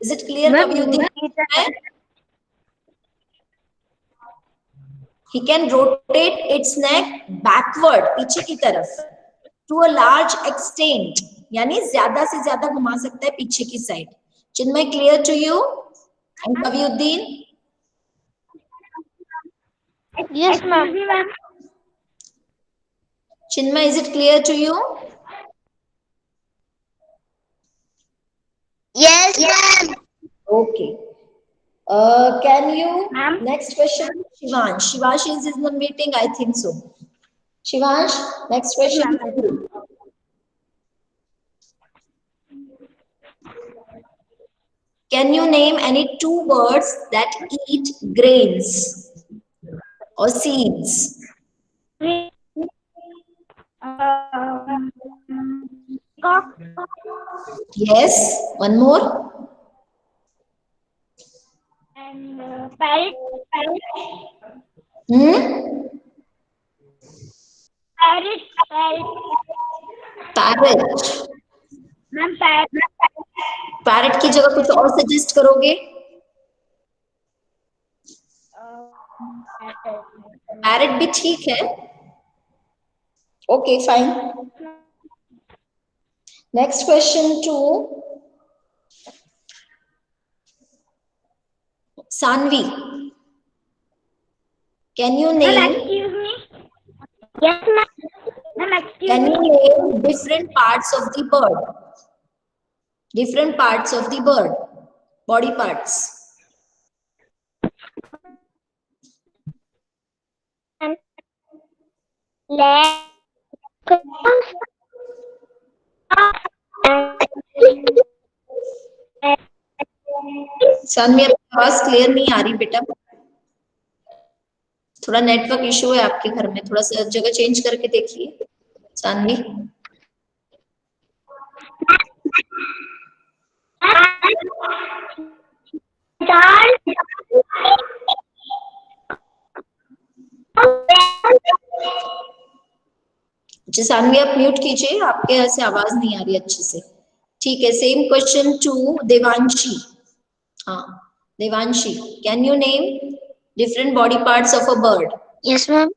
is it clear Kaviyuddin? He can rotate its neck backward, पीछे की तरफ, to a large extent, यानी ज्यादा से ज्यादा घुमा सकता है पीछे की side. Chinmay, clear to you? And Kaviyuddin? Yes, ma'am. Chinmay, is it clear to you? Yes, ma'am. Okay. Can you? Next question, Shivansh. Shivansh is in the meeting, I think so. Shivansh, next question. Can you name any two birds that eat grains or seeds? Yes. One more. And parrot. Parrot. Parrot. Ma'am, parrot. Parrot की जगह कुछ और suggest करोगे? Parrot भी ठीक है। Okay, fine. Next question to Saanvi. Can you name? Excuse me. Yes, ma'am. Ma'am, excuse Can me. you name different parts of the bird? Different parts of the bird, body parts. Leg. Saanvi, आपकी आवाज clear नहीं आ रही बेटा, थोड़ा network issue है आपके घर में, थोड़ा सा जगह चेंज करके देखिए सानवी। अच्छा सानवी, आप म्यूट कीजिए, आपके यहाँ से आवाज नहीं आ रही अच्छे से। ठीक है, सेम क्वेश्चन टू देवांशी। हाँ Devanshi, can you name different body parts of a bird? Yes, ma'am.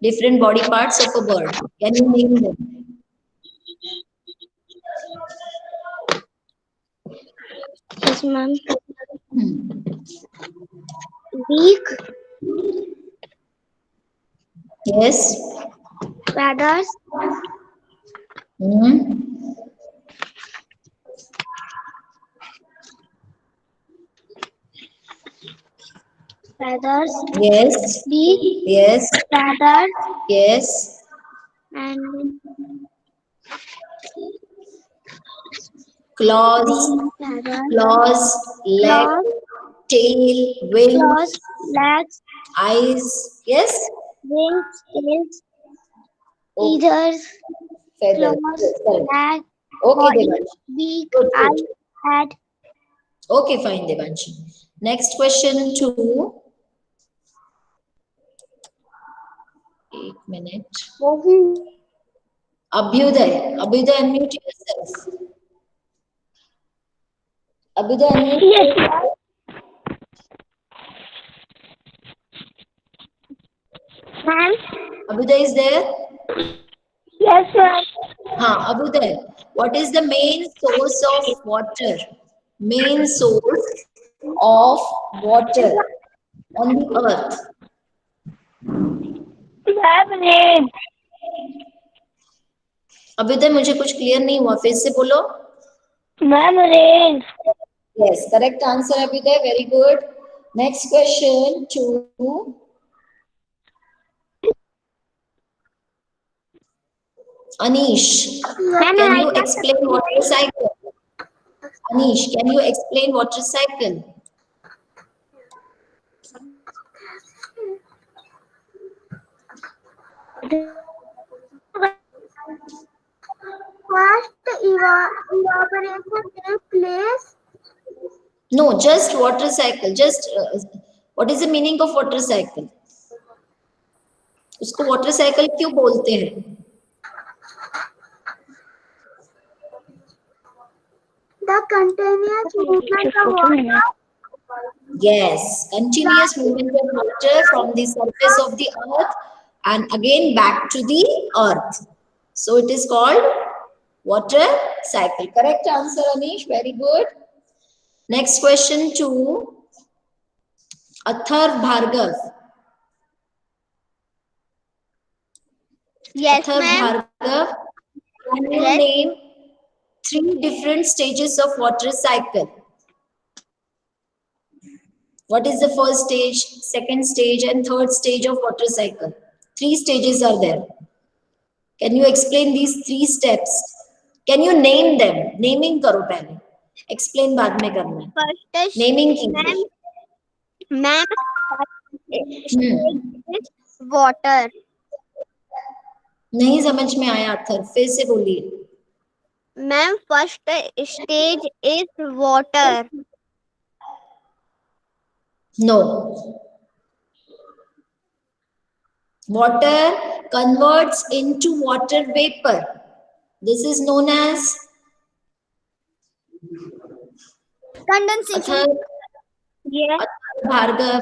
Different body parts of a bird, can you name them? Yes, ma'am. Beak. Yes. Feathers. Feathers. Yes. Beak. Yes. Feathers. Yes. And Claws. feathers. Claws. Leg. Tail. Wings. Claws. Legs. Eyes. Yes. Wings. Tails. Okay. Ears. Feathers. Claws. Yes, correct. Leg. Okay, Body. Devanshi. Beak. Good, good. Eye. Head. Okay, fine, Devanshi. Next question to 1 minute. Abhyuday. Abhyuday, unmute yourself. Abhyuday, unmute. Yes. Ma'am. Abhyuday is there? Yes, ma'am. Abhyuday, what is the main source of water? Main source of water on the earth? Rain. Abhyuday, मुझे कुछ clear नहीं हुआ, फिर से बोलो। Ma'am, rain. Yes, correct answer, Abhyuday. Very good. Next question to Anish. Can you explain water cycle? Anish, can you explain water cycle? First evaporation takes place. No, just water cycle. Just What is the meaning of water cycle? उसको water cycle क्यों बोलते हैं? The continuous movement of water. Yes, continuous movement of water from the surface of the earth and again back to the earth. So it is called water cycle. Correct answer, Anish. Very good. Next question to Athar Bhargav. Yes, Athar ma'am. Bhargav, can you Yes. name 3 different stages of water cycle? What is the first stage, second stage, and third stage of water cycle? 3 stages are there. Can you explain these 3 steps? Can you name them? Naming करो पहले. Explain बाद में करना है. First Naming is कीजिए. ma'am water. नहीं समझ में आया अथर, फिर से बोलिए. Ma'am, first stage is water. No. Water converts into water vapor. This is known as Condensation. Athar. Yes. Bhargava,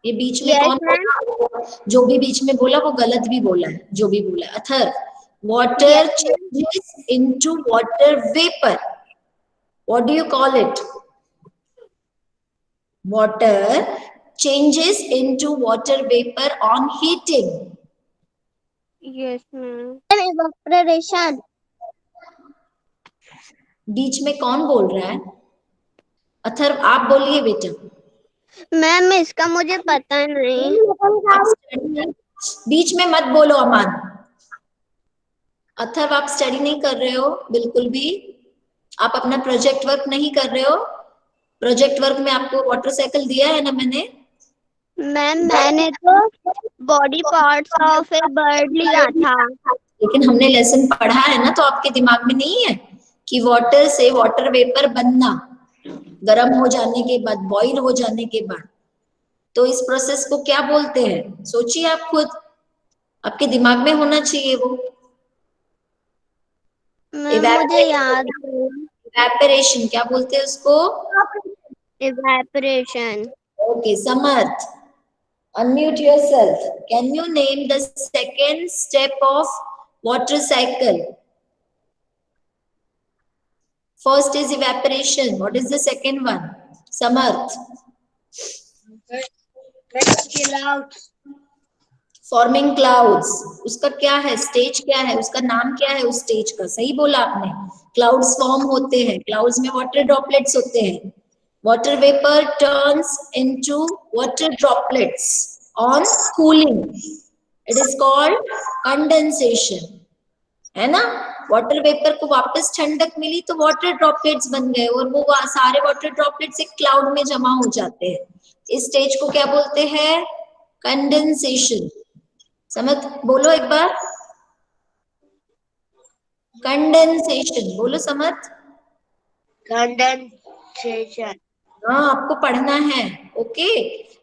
ये बीच में Yes, कौन ma'am. बोला? जो भी बीच में बोला वो गलत भी बोला है. जो भी बोला Athar, water Yes, changes into water vapor. What do you call it? Water changes into water vapor on heating. Yes, ma'am. Evaporation. बीच में कौन बोल रहा है? अथर आप बोलिए बेटा. मैम इसका मुझे पता नहीं. बीच में मत बोलो अमान. अथर्व आप स्टडी नहीं कर रहे हो बिल्कुल भी. आप अपना प्रोजेक्ट वर्क नहीं कर रहे हो. प्रोजेक्ट वर्क में आपको वाटर साइकिल दिया है ना मैंने. मैम मैंने तो body parts of A bird लिया था. लेकिन हमने लेसन पढ़ा है ना, तो आपके दिमाग में नहीं है कि वाटर से वाटर वेपर बनना, गर्म हो जाने के बाद, बॉईल हो जाने के बाद. तो इस प्रोसेस को क्या बोलते हैं? सोचिए आप खुद, आपके दिमाग में होना चाहिए वो. मुझे याद. इवेपोरेशन क्या बोलते हैं उसको? Evaporation. Okay, Samarth, unmute yourself. Can you name the second step of water cycle? First is evaporation. What is the second one? Samarth. Clouds. Forming clouds. उसका क्या है? स्टेज क्या है? उसका नाम क्या है उस स्टेज का? सही बोला आपने. Clouds form होते हैं. Clouds में water droplets होते हैं. Water vapor turns into water droplets on cooling. It is called condensation. है ना? वाटर वेपर को वापस ठंडक मिली तो वाटर ड्रॉपलेट्स बन गए और वो सारे वाटर ड्रॉपलेट्स एक क्लाउड में जमा हो जाते हैं. इस स्टेज को क्या बोलते हैं? कंडेंसेशन. समझ बोलो एक बार. कंडेंसेशन बोलो समझ. Condensation. हाँ आपको पढ़ना है. Okay.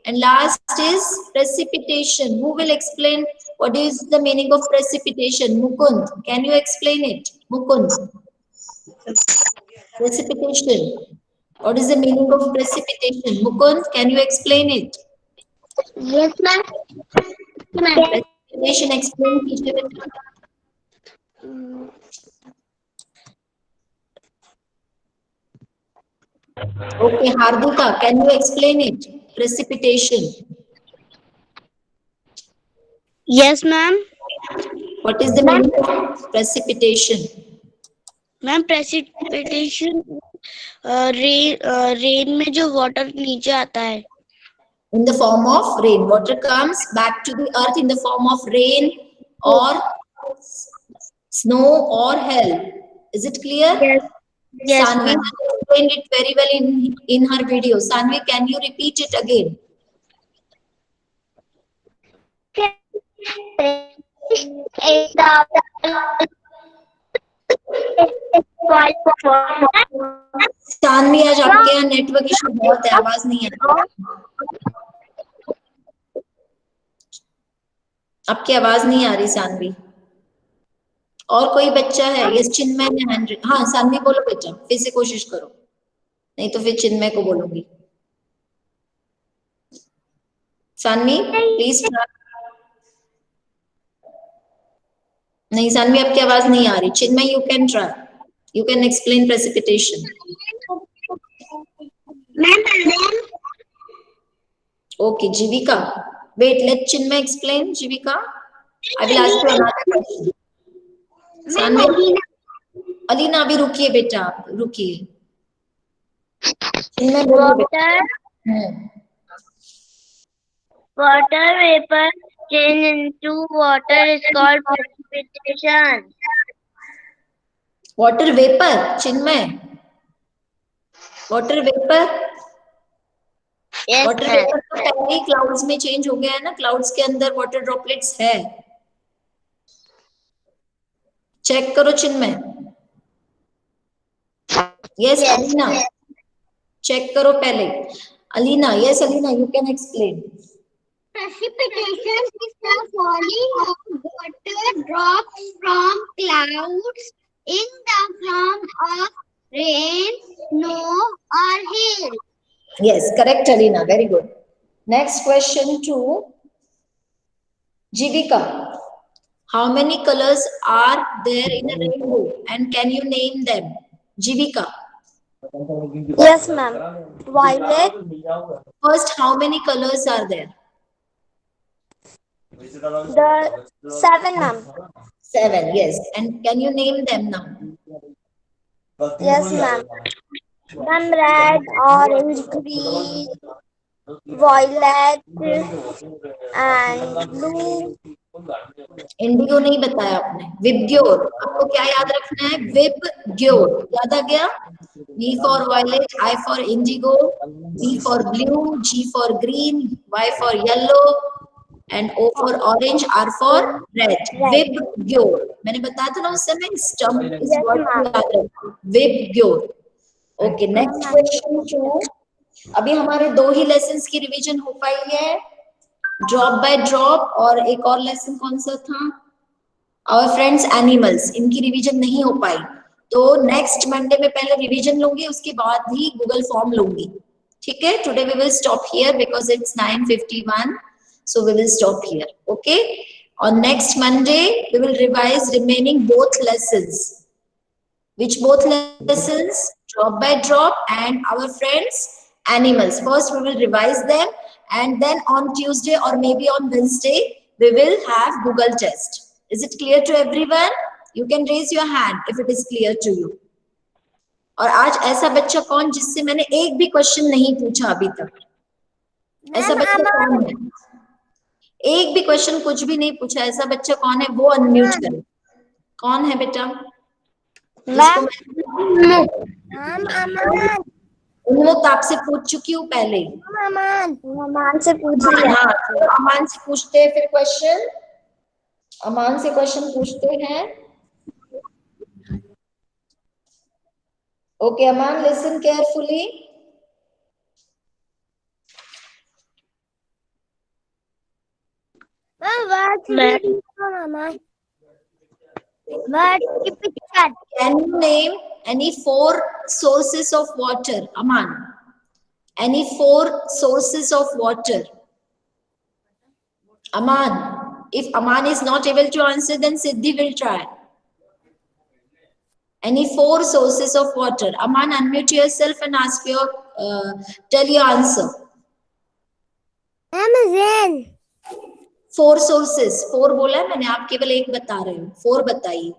And last is precipitation. Who will explain what is the meaning of precipitation? Mukund, can you explain it? Mukund. Precipitation. What is the meaning of precipitation? Mukund, can you explain it? Yes, ma'am. Precipitation explain कीजिए बेटा. Okay, Hardika, can you explain it? Precipitation. Yes, ma'am. What is the meaning of precipitation? Ma'am precipitation rain में जो water नीचे आता है. In the form of rain. Water comes back to the earth in the form of rain or snow or hail. Is it clear? Yes. Yes, Sanvi ma'am. explained it very well in her video. Sanvi, can you repeat it again? Saanvi आज आपके यहाँ network issue बहुत है, आवाज नहीं आ रही. आपकी आवाज नहीं आ रही सानवी। और कोई बच्चा है? यस, चिन्मय ने हैंड। हाँ सानवी बोलो बेटा, फिर से कोशिश करो, नहीं तो फिर चिन्मय को बोलूंगी। सानवी प्लीज। नहीं सानवी, आपकी आवाज नहीं आ रही। Chinmay you can try, you can explain precipitation. Okay, Jivika. Wait, let Chinmay explain. Jivika, I will ask you another question. Sanvi, Alina, अभी रुकिए बेटा, आप रुकिए। चिन्मय बोलिए बेटा। Water vapor change into water is called precipitation. Water vapor, Chinmay. Water vapor. Yes, water ma'am. Vapour तो पहले ही clouds में चेंज हो गया है ना, क्लाउड्स के अंदर वाटर ड्रॉपलेट्स है। चेक करो चिन्मय। यस अलीना, चेक करो पहले। Alina, yes Alina, you can explain. Precipitation is the falling of water drops from clouds in the form of rain, snow, or hail. Yes, correct Alina, very good. Next question to Jivika. How many colors are there in a rainbow and can you name them? Jivika. Yes, ma'am. Violet. First, how many colors are there? The 7, ma'am. 7, yes. And can you name them now? Yes, ma'am. Ma'am, red, orange, green, violet, and blue. Indigo नहीं बताया आपने, VIBGYOR. आपको क्या याद रखना है? VIBGYOR, याद आ गया? V for violet, I for indigo, B for blue, G for green, Y for yellow, and O for orange, R for red. VIBGYOR, मैंने बताया था ना उस समय, स्टम्प इस वर्ड को याद रखो, VIBGYOR. Okay, next question to. अभी हमारे 2 ही लेसन्स की रिवीजन हो पाई है, ड्रॉप बाय ड्रॉप, और एक और लेसन कौन सा था? Our friends animals. इनकी रिवीजन नहीं हो पाई, तो नेक्स्ट मंडे में पहले रिवीजन लूंगी, उसके बाद ही गूगल फॉर्म लूंगी। ठीक है, today we will stop here because it's 9:51, so we will stop here. Okay, on next Monday we will revise remaining both lessons. Which both lessons? Drop by drop and our friends animals. First we will revise them, and then on Tuesday or maybe on Wednesday we will have Google test. Is it clear to everyone? You can raise your hand if it is clear to you. और आज ऐसा बच्चा कौन जिससे मैंने एक भी question नहीं पूछा अभी तक? ऐसा बच्चा कौन है? एक भी क्वेश्चन कुछ भी नहीं पूछा, ऐसा बच्चा कौन है? वो अनम्यूट करे। कौन है बेटा? उन्मुक्त आपसे पूछ चुकी हूँ पहले। अमान से पूछ लिया। हाँ, तो अमान से पूछते हैं फिर क्वेश्चन। अमान से क्वेश्चन पूछते हैं। Okay Aman, listen carefully. Can you name any 4 sources of water? Aman, any 4 sources of water? Aman, if Aman is not able to answer, then Siddhi will try. Any 4 sources of water? Aman, unmute yourself and ask your, tell your answer. Amazon. 4 sources, 4 बोला है मैंने, आप केवल एक बता रहे हो, 4 बताइए।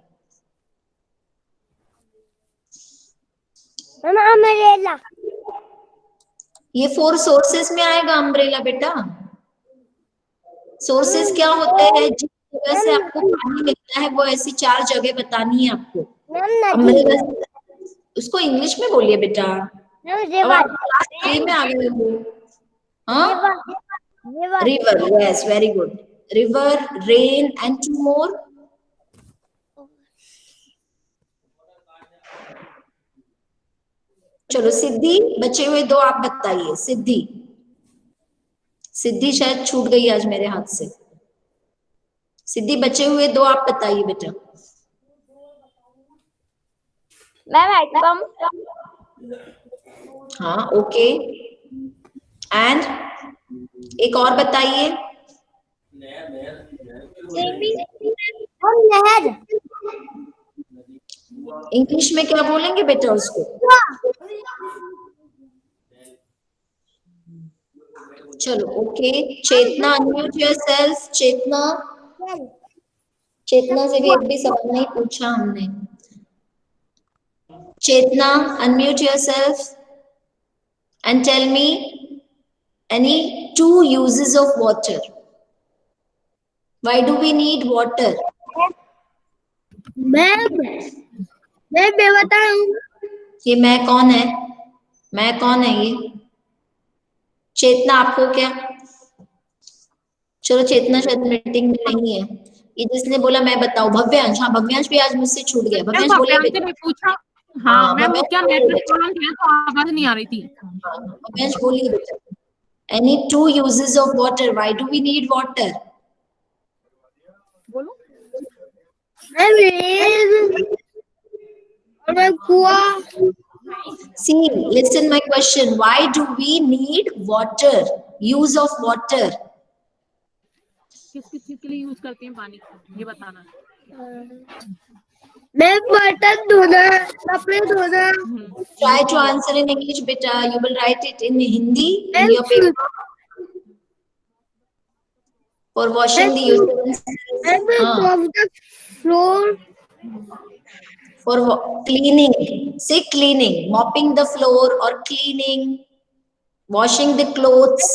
अम्ब्रेला। ये 4 सोर्सेस में आएगा अम्ब्रेला बेटा। सोर्सेस क्या होते हैं? जिस जगह से आपको पानी मिलता है वो ऐसी 4 जगह बतानी है आपको। अम्ब्रेला, उसको इंग्लिश में बोलिए बेटा। अब आप क्लास 3 में आ गए हो। हाँ, river, yes, very good. River, rain and 2 मोर। चलो सिद्धि, बचे हुए 2 आप बताइए। सिद्धि, सिद्धि शायद छूट गई आज मेरे हाथ से। सिद्धि बचे हुए 2 आप बताइए बेटा। Ma'am atom. हाँ ओके, एंड एक और बताइए। और नहर। इंग्लिश में क्या बोलेंगे बेटा उसको? चलो okay, Chetna unmute yourself. Chetna, Chetna से भी एक भी सवाल नहीं पूछा हमने। Chetna, unmute yourself and tell me any 2 uses of water. Why do we need water? मैं बताऊं। ये मैं कौन है? मैं कौन है ये? चेतना आपको क्या? चलो चेतना शायद मीटिंग में नहीं है। ये जिसने बोला मैं बताऊं, भव्यांश। हाँ भव्यांश भी आज मुझसे छूट गया। भव्यांश बोलिए बेटा। मैंने पूछा। हाँ मैम, वो क्या नेटवर्क बेटा। प्रॉब्लम है तो आवाज नहीं आ रही थी। भव्यांश बोलिए बेटा। Any 2 uses of water. Why do we need water? बोलो। See, listen my question. Why do we need water? Use of water. किस किस चीज के लिए यूज करते हैं पानी, ये बताना। मैं बर्तन धोना, कपड़े धोना। Try to answer in English, beta. You will write it in Hindi in your paper. For washing the utensils. Of the floor. For cleaning. Say cleaning. Mopping the floor or cleaning. Washing the clothes.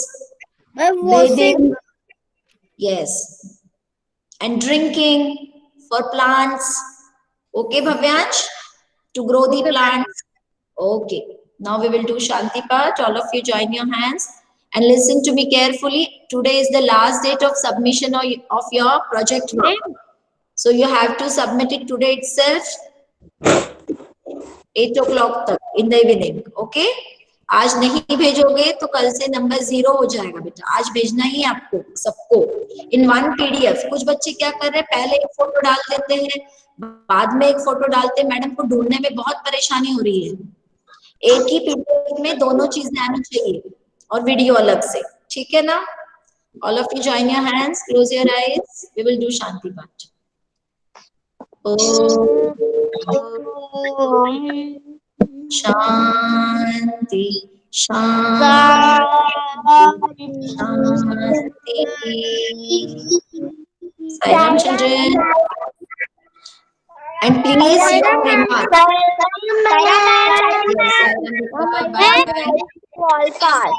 Bathing. Yes. And drinking. For plants. Okay, Bhavyansh? To grow the plants. Okay. Now we will do Shanti Path. All of you join your hands. And listen to me carefully. Today is the last date of submission of your project work. So you have to submit it today itself, 8 o'clock तक in the evening. Okay? आज नहीं भेजोगे तो कल से number 0 हो जाएगा बेटा। आज भेजना ही आपको सबको in 1 PDF। कुछ बच्चे क्या कर रहे हैं, पहले एक फोटो डाल देते हैं, बाद में एक फोटो डालते हैं। मैडम को ढूंढने में बहुत परेशानी हो रही है। एक ही PDF में दोनों चीजें आनी चाहिए और वीडियो अलग से, ठीक है ना? All of you join your hands, close your eyes. We will do Shanti Path. Shanti, Shanti, Shanti. Sairam children. And please your remarks. Yes, Sairam, bye bye.